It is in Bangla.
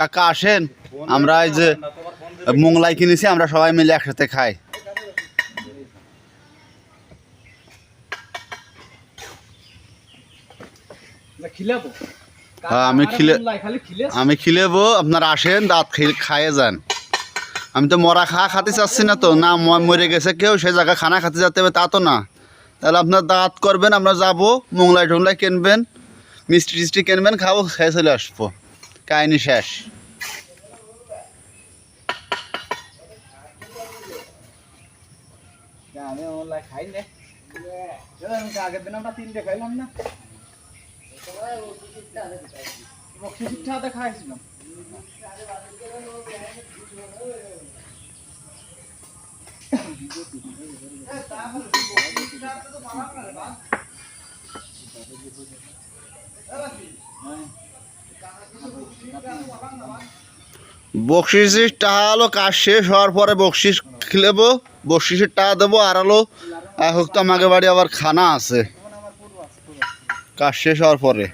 কাকা আসেন, আমরা এই যে মোংলাই কিনেছি, আমরা সবাই মিলে একসাথে খাই। আমি খিলেবো, আপনারা আসেন, দাঁত খাইয়ে যান। আমি তো মরা খাতে চাচ্ছি না, তো না মরে গেছে কেউ সে জায়গায় খানা খাতে যেতে হবে তা তো না। তাহলে আপনার দাঁত করবেন, আমরা যাবো, মোংলাই টোংলাই কিনবেন, মিষ্টি টিষ্টি কিনবেন, খাবো, খেয়ে চলে আসবো, কাহিনি শেষ। আমি মোংলাই খাই না, আগের দিন আমরা 3টে খাইলাম না, খাইছিলাম। বকশিসের টাকা হলো কাজ শেষ হওয়ার পরে বকশিস খেলেবো, বকশিসের টাকা দেবো। আর হলো হোক তো আমাকে বাড়ি আবার খানা আছে কাজ শেষ হওয়ার পরে।